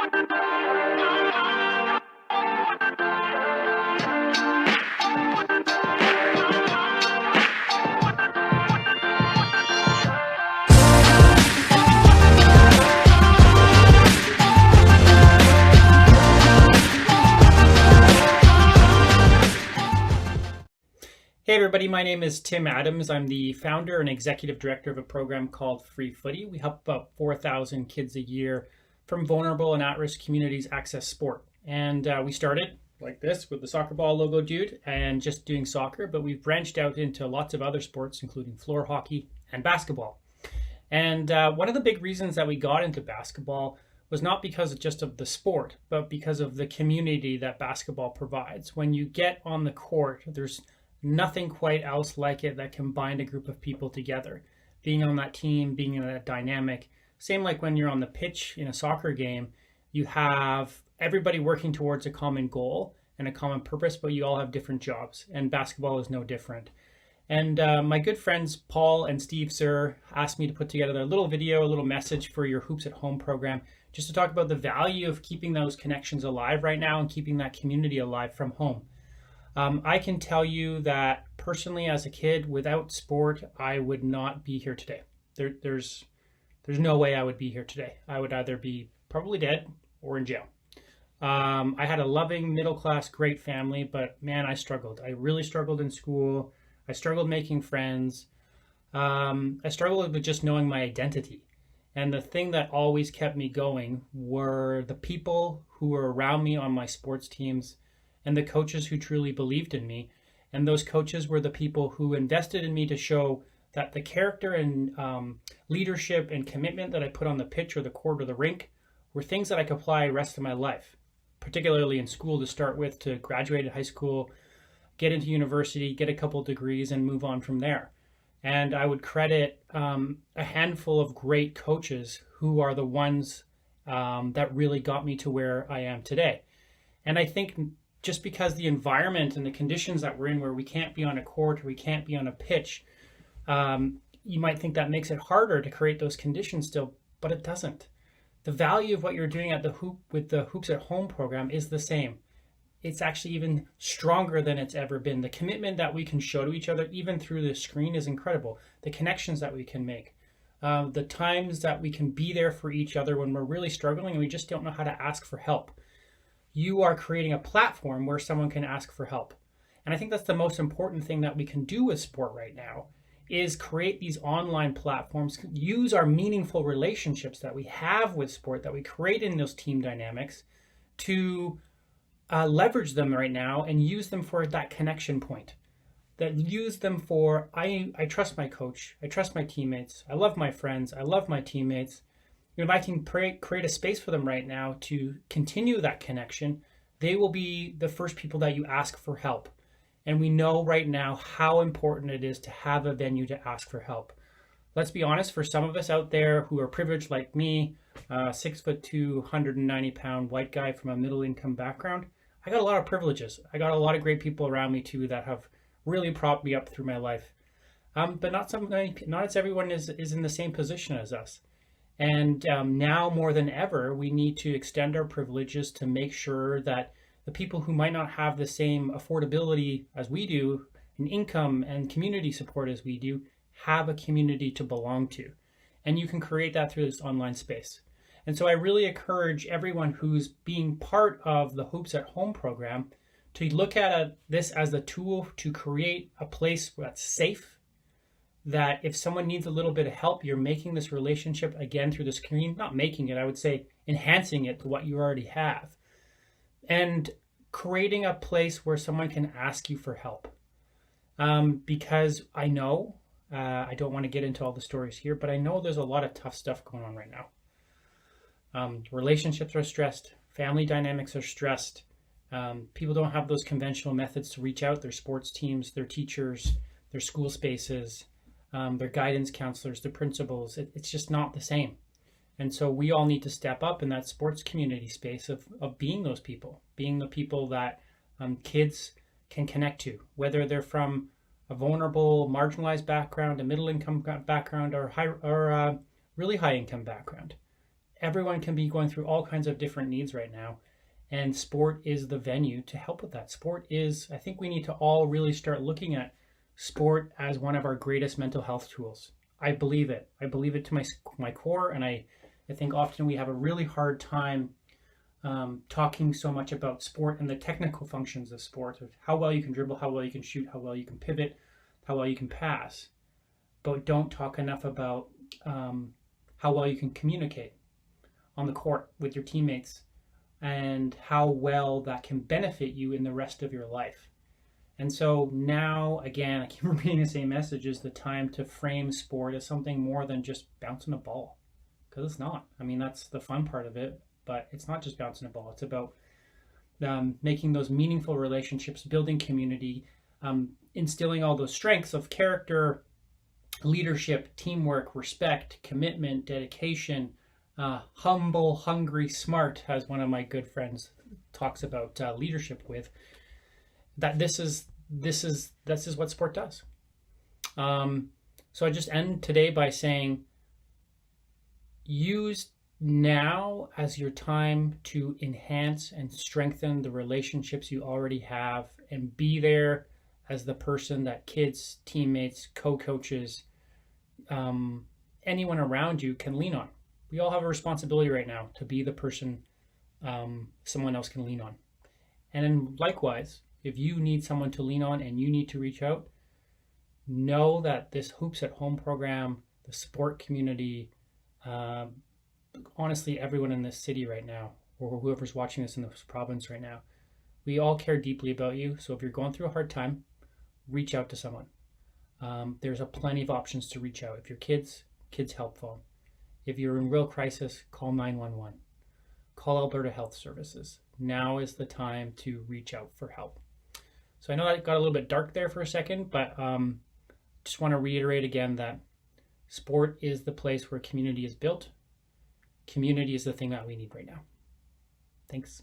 Hey everybody, my name is Tim Adams. I'm the founder and executive director of a program called Free Footy. We help about 4,000 kids a year from vulnerable and at-risk communities access sport. And we started like this with the soccer ball logo dude and just doing soccer, but we've branched out into lots of other sports, including floor hockey and basketball. And one of the big reasons that we got into basketball was not because just of the sport, but because of the community that basketball provides. When you get on the court, there's nothing quite else like it that can bind a group of people together. Being on that team, being in that dynamic. Same like when you're on the pitch in a soccer game, you have everybody working towards a common goal and a common purpose, but you all have different jobs, and basketball is no different. And my good friends Paul and Steve Sir asked me to put together a little video, a little message for your Hoops at Home program, just to talk about the value of keeping those connections alive right now and keeping that community alive from home. I can tell you that personally, as a kid, without sport, I would not be here today. There's no way I would be here today. I would either be probably dead or in jail. I had a loving, middle-class, great family, but man, I struggled. I really struggled in school. I struggled making friends. I struggled with just knowing my identity. And the thing that always kept me going were the people who were around me on my sports teams and the coaches who truly believed in me. And those coaches were the people who invested in me to show that the character and leadership and commitment that I put on the pitch or the court or the rink were things that I could apply the rest of my life, particularly in school to start with, to graduate high school, get into university, get a couple degrees, and move on from there. And I would credit a handful of great coaches who are the ones that really got me to where I am today. And I think just because the environment and the conditions that we're in, where we can't be on a court or we can't be on a pitch, you might think that makes it harder to create those conditions still, but it doesn't. The value of what you're doing at the Hoop with the Hoops at Home program is the same. It's actually even stronger than it's ever been. The commitment that we can show to each other, even through the screen, is incredible. The connections that we can make, the times that we can be there for each other when we're really struggling and we just don't know how to ask for help. You are creating a platform where someone can ask for help. And I think that's the most important thing that we can do with sport right now, is create these online platforms, use our meaningful relationships that we have with sport, that we create in those team dynamics, to leverage them right now and use them for that connection point. That use them for, I trust my coach, I trust my teammates, I love my friends, I love my teammates. If I can create a space for them right now to continue that connection, they will be the first people that you ask for help. And we know right now how important it is to have a venue to ask for help. Let's be honest, for some of us out there who are privileged like me, 6'2", 190-pound white guy from a middle-income background, I got a lot of privileges. I got a lot of great people around me too that have really propped me up through my life. But not everyone is in the same position as us. And now more than ever, we need to extend our privileges to make sure that the people who might not have the same affordability as we do, and income and community support as we do, have a community to belong to. And you can create that through this online space. And so I really encourage everyone who's being part of the Hoops at Home program to look at this as a tool to create a place that's safe, that if someone needs a little bit of help, you're making this relationship again through the screen, not making it, I would say enhancing it to what you already have, and creating a place where someone can ask you for help. Because I know, I don't want to get into all the stories here, but I know there's a lot of tough stuff going on right now. Relationships are stressed, family dynamics are stressed, people don't have those conventional methods to reach out, their sports teams, their teachers, their school spaces, their guidance counselors, the principals. It's just not the same. And so we all need to step up in that sports community space of being those people, being the people that kids can connect to, whether they're from a vulnerable, marginalized background, a middle income background, or really high income background. everyone can be going through all kinds of different needs right now. And sport is the venue to help with that. Sport is, I think we need to all really start looking at sport as one of our greatest mental health tools. I believe it. I believe it to my core. And I think often we have a really hard time talking so much about sport and the technical functions of sport, of how well you can dribble, how well you can shoot, how well you can pivot, how well you can pass. But don't talk enough about how well you can communicate on the court with your teammates, and how well that can benefit you in the rest of your life. And so now, again, I keep repeating the same message, is the time to frame sport as something more than just bouncing a ball. Because it's not. I mean, that's the fun part of it, but it's not just bouncing a ball. It's about making those meaningful relationships, building community, instilling all those strengths of character, leadership, teamwork, respect, commitment, dedication, humble, hungry, smart, as one of my good friends talks about leadership with. That this is what sport does. So I just end today by saying, use now as your time to enhance and strengthen the relationships you already have, and be there as the person that kids, teammates, co-coaches, anyone around you can lean on. We all have a responsibility right now to be the person someone else can lean on. And then likewise, if you need someone to lean on and you need to reach out, know that this Hoops at Home program, the sport community, honestly, everyone in this city right now, or whoever's watching this in this province right now, we all care deeply about you. So if you're going through a hard time, reach out to someone. There's plenty of options to reach out. If your kids help phone. If you're in real crisis, call 911. Call Alberta Health Services. Now is the time to reach out for help. So I know that got a little bit dark there for a second, but just want to reiterate again that sport is the place where community is built. Community is the thing that we need right now. Thanks.